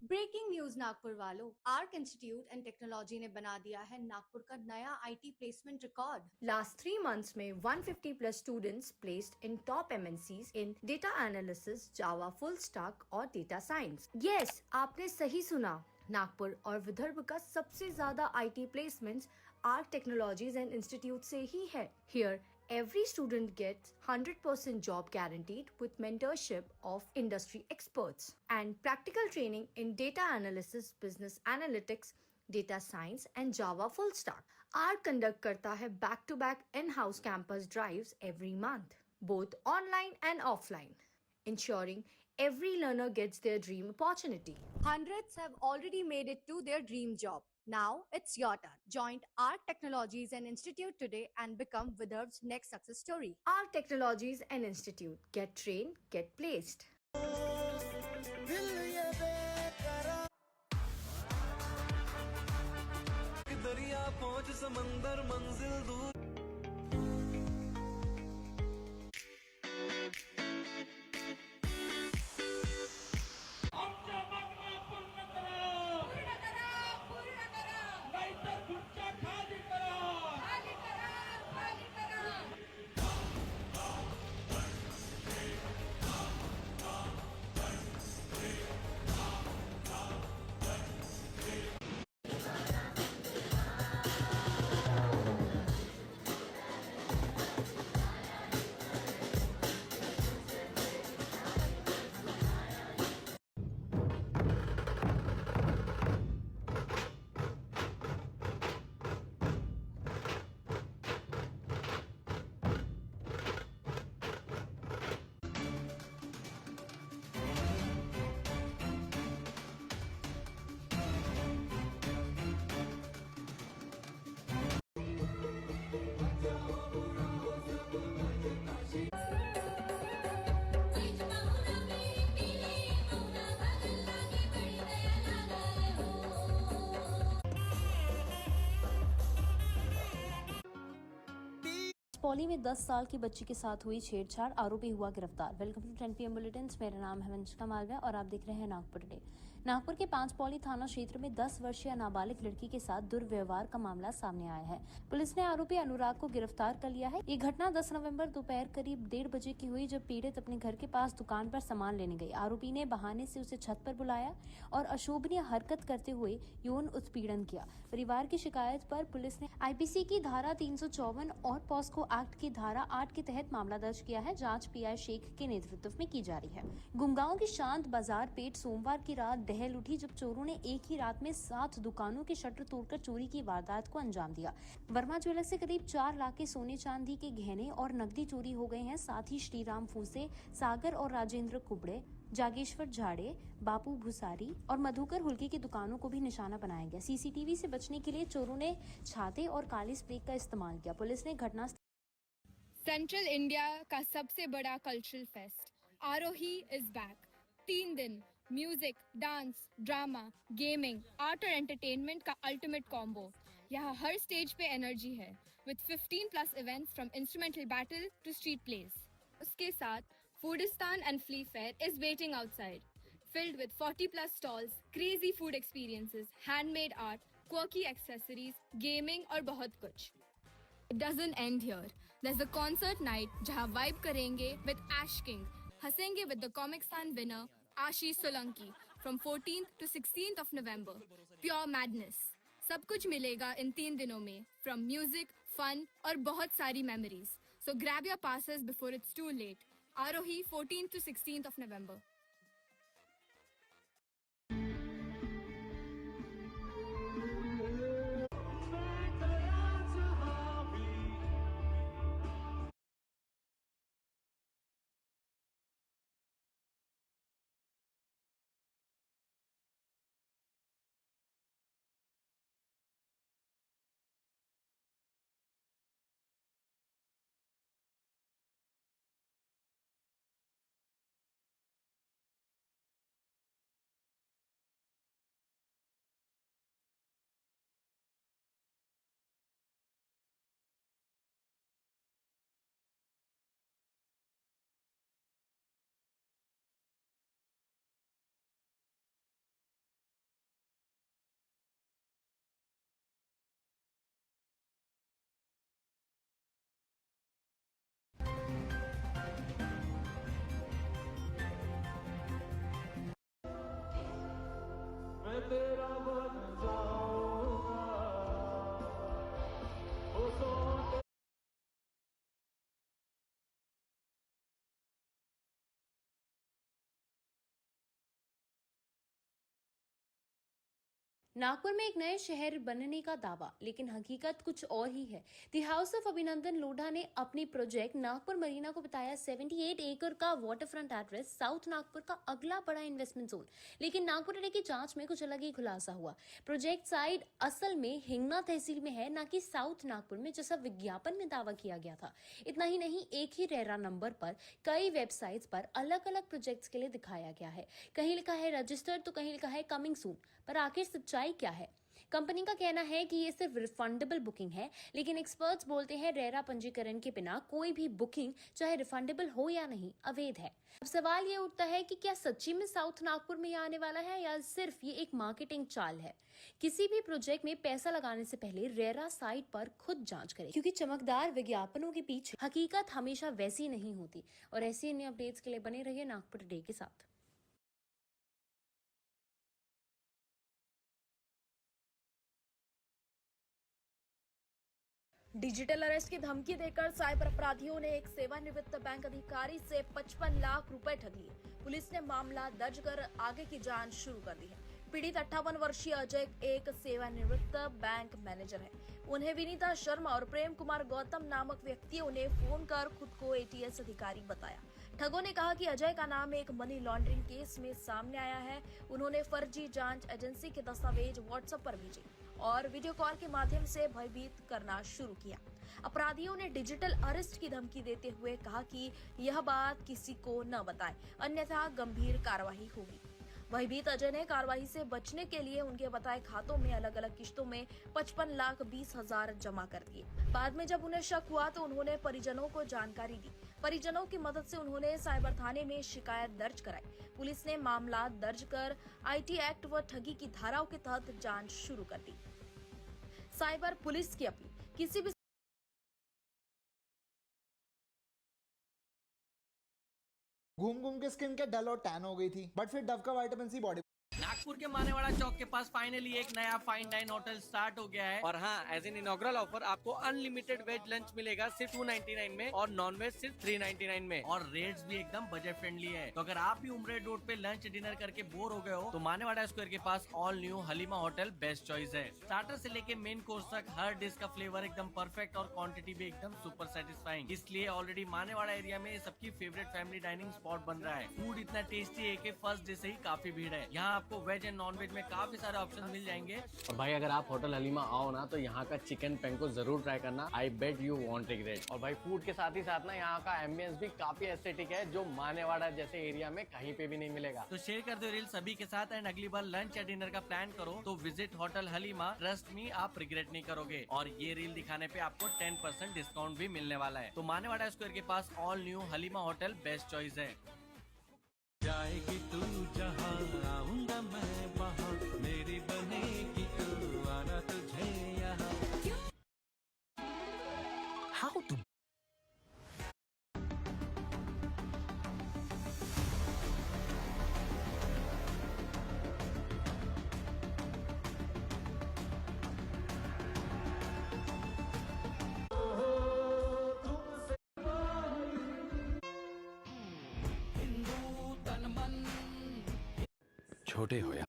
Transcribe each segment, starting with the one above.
Breaking news Nagpur वालों, arc institute and technology ने बना दिया है नागपुर का नया IT placement record. Last 3 months में 150 plus students placed in top MNCs in data analysis, Java full stack और data science। Yes, आपने सही सुना, नागपुर और विदर्भ का सबसे ज्यादा IT placements arc technologies and institute से ही है। Here every student gets 100% job guaranteed with mentorship of industry experts and practical training in data analysis, business analytics, data science and Java full stack. ARC conduct करता है back-to-back in-house campus drives every month, both online and offline, ensuring every learner gets their dream opportunity. Hundreds have already made it to their dream job. Now it's your turn. Join ARC Technologies and Institute today and become Vidarb's next success story. ARC Technologies and Institute. Get trained, get placed. दरिया पहुंच समंदर मंजिल दूर पौली में 10 साल की बच्ची के साथ हुई छेड़छाड़, आरोपी हुआ गिरफ्तार। Welcome to 10 PM bulletin. मेरा नाम है वंशिका मालवीय और आप देख रहे हैं नागपुर टुडे। नागपुर के पांचपौली थाना क्षेत्र में 10 वर्षीय नाबालिग लड़की के साथ दुर्व्यवहार का मामला सामने आया है। पुलिस ने आरोपी अनुराग को गिरफ्तार कर लिया है। ये घटना 10 नवंबर दोपहर करीब 1:30 बजे की हुई, जब पीड़ित अपने घर के पास दुकान पर सामान लेने गई। आरोपी ने बहाने से उसे छत पर बुलाया और अशोभनीय हरकत करते हुए यौन उत्पीड़न किया। परिवार की शिकायत पर पुलिस ने IPC की धारा 354 और पॉस्को एक्ट की धारा 8 के तहत मामला दर्ज किया है। जांच PI शेख के नेतृत्व में की जा रही है। गुमगांव की शांत बाजार पेट सोमवार की रात दहल उठी, जब चोरों ने एक ही रात में 7 दुकानों के शटर तोड़कर चोरी की वारदात को अंजाम दिया। वर्मा ज्वेलर्स से करीब 4 लाख के सोने चांदी के गहने और नकदी चोरी हो गए हैं। साथ ही श्रीराम फूसे, सागर और राजेंद्र कुबड़े, जागेश्वर झाड़े, बापू भुसारी और मधुकर हुल्के की दुकानों को भी निशाना बनाया गया। CCTV से बचने के लिए चोरों ने छाते और काली स्प्रे का इस्तेमाल किया। पुलिस ने घटना सेंट्रल इंडिया का सबसे बड़ा cultural fest Aarohi is back. 3 दिन music, dance, drama, gaming, art और एंटरटेनमेंट का अल्टीमेट कॉम्बो। यहाँ हर स्टेज पे एनर्जी है, with 15+ events from instrumental battle to street plays. उसके साथ Foodistan and flea fair is waiting outside, filled with 40+ stalls, crazy food experiences, handmade art, quirky accessories, gaming और बहुत कुछ। It doesn't end here. There's a concert night जहाँ vibe करेंगे with Ash King, हंसेंगे with the Comic Sun winner Ashish Solanki from 14th to 16th of November. Pure madness. सब कुछ मिलेगा इन 3 दिनों में, from music, fun और बहुत सारी memories. So grab your passes before it's too late. Arohi 14th to 16th of November. तेरा बन जाऊंगा ओ सोने। नागपुर में एक नए शहर बनने का दावा, लेकिन हकीकत कुछ और ही है। द हाउस ऑफ अभिनंदन लोढ़ा ने अपनी प्रोजेक्ट नागपुर मरीना को बताया 78 एकड़ का वाटरफ्रंट एड्रेस, साउथ नागपुर का अगला बड़ा इन्वेस्टमेंट जोन। लेकिन नागपुर टुडे की जांच में कुछ अलग ही खुलासा हुआ। प्रोजेक्ट साइट असल में हिंगना तहसील में है, न कि साउथ नागपुर में, जैसा विज्ञापन में दावा किया गया था। इतना ही नहीं, एक ही रेरा नंबर पर कई वेबसाइट्स पर अलग अलग प्रोजेक्ट्स के लिए दिखाया गया है। कहीं लिखा है रजिस्टर्ड तो कहीं लिखा है कमिंग सून। पर आखिर सच्चाई क्या है? कंपनी का कहना है कि ये सिर्फ रिफंडेबल बुकिंग है, लेकिन एक्सपर्ट्स बोलते हैं रेरा पंजीकरण के बिना कोई भी बुकिंग, चाहे रिफंडेबल हो या नहीं, अवैध है। अब सवाल ये उठता है कि क्या सच्ची में साउथ नागपुर में ये आने वाला है या सिर्फ ये एक मार्केटिंग चाल है? किसी भी प्रोजेक्ट में पैसा लगाने से पहले रेरा साइट पर खुद जांच करें, क्योंकि चमकदार विज्ञापनों के पीछे हकीकत हमेशा वैसी नहीं होती। और ऐसी अन्य अपडेट्स के लिए बने रहिए नागपुर टुडे के साथ। डिजिटल अरेस्ट की धमकी देकर साइबर अपराधियों ने एक सेवानिवृत्त बैंक अधिकारी से 55 लाख रुपए ठग लिए। पुलिस ने मामला दर्ज कर आगे की जांच शुरू कर दी है। पीड़ित 58 वर्षीय अजय एक सेवानिवृत्त बैंक मैनेजर है। उन्हें विनीता शर्मा और प्रेम कुमार गौतम नामक व्यक्तियों ने फोन कर खुद को एटीएस अधिकारी बताया। ठगों ने कहा कि अजय का नाम एक मनी लॉन्ड्रिंग केस में सामने आया है। उन्होंने फर्जी जांच एजेंसी के दस्तावेज व्हाट्सएप पर भेजे और वीडियो कॉल के माध्यम से भयभीत करना शुरू किया। अपराधियों ने डिजिटल अरेस्ट की धमकी देते हुए कहा कि यह बात किसी को न बताएं, अन्यथा गंभीर कार्रवाई होगी। भयभीत अजय ने कार्रवाई से बचने के लिए उनके बताए खातों में अलग अलग किस्तों में 55,20,000 जमा कर दिए। बाद में जब उन्हें शक हुआ तो उन्होंने परिजनों को जानकारी दी। परिजनों की मदद से उन्होंने साइबर थाने में शिकायत दर्ज कराई। पुलिस ने मामला दर्ज कर आईटी एक्ट व ठगी की धाराओं के तहत जांच शुरू कर दी। साइबर पुलिस की अपील, किसी भी घूम घूम के स्किन के डल और टैन हो गई थी, बट फिर डव का विटामिन सी बॉडी। नागपुर के मानेवाड़ा चौक के पास फाइनली एक नया फाइन डाइन होटल स्टार्ट हो गया है। और हाँ, एज एन इनॉग्रल ऑफर आपको अनलिमिटेड वेज लंच मिलेगा सिर्फ 299 में और नॉन वेज सिर्फ 399 में। और रेट्स भी एकदम बजट फ्रेंडली है। तो अगर आप भी उमरेड रोड पे लंच डिनर करके बोर हो गए हो तो मानेवाड़ा स्क्वायर के पास all new Halima hotel best choice है। स्टार्टर से लेके मेन कोर्स तक हर डिश का फ्लेवर एकदम परफेक्ट और क्वांटिटी भी एकदम सुपर सेटिस्फाइंग। इसलिए ऑलरेडी मानेवाड़ा एरिया में सबकी फेवरेट फैमिली डाइनिंग स्पॉट बन रहा है। फूड इतना टेस्टी है कि फर्स्ट डे से ही काफी भीड़ है। यहाँ आपको वेज एंड नॉन वेज में काफी सारे ऑप्शन मिल जाएंगे। और भाई अगर आप होटल हलीमा आओ ना तो यहाँ का चिकन पेंको जरूर ट्राई करना। आई बेट यू वॉन्ट रिग्रेट। और भाई फूड के साथ ही साथ ना यहाँ का एम्बियंस भी काफी एस्थेटिक है, जो मानेवाड़ा जैसे एरिया में कहीं पे भी नहीं मिलेगा। तो शेयर कर दो रील सभी के साथ एंड अगली बार लंच या डिनर का प्लान करो तो visit hotel Halima. Trust me, आप रिग्रेट नहीं करोगे। और ये रील दिखाने पे आपको 10% डिस्काउंट भी मिलने वाला है। तो मानेवाड़ा स्क्वायर के पास all new Halima hotel best choice है। जाएगी तू जहाँ आऊंगा मैं वहाँ, मेरी बनेगी तू, आना तुझे यहाँ। हाउ टू छोटे हो या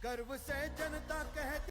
गर्व से जनता कहती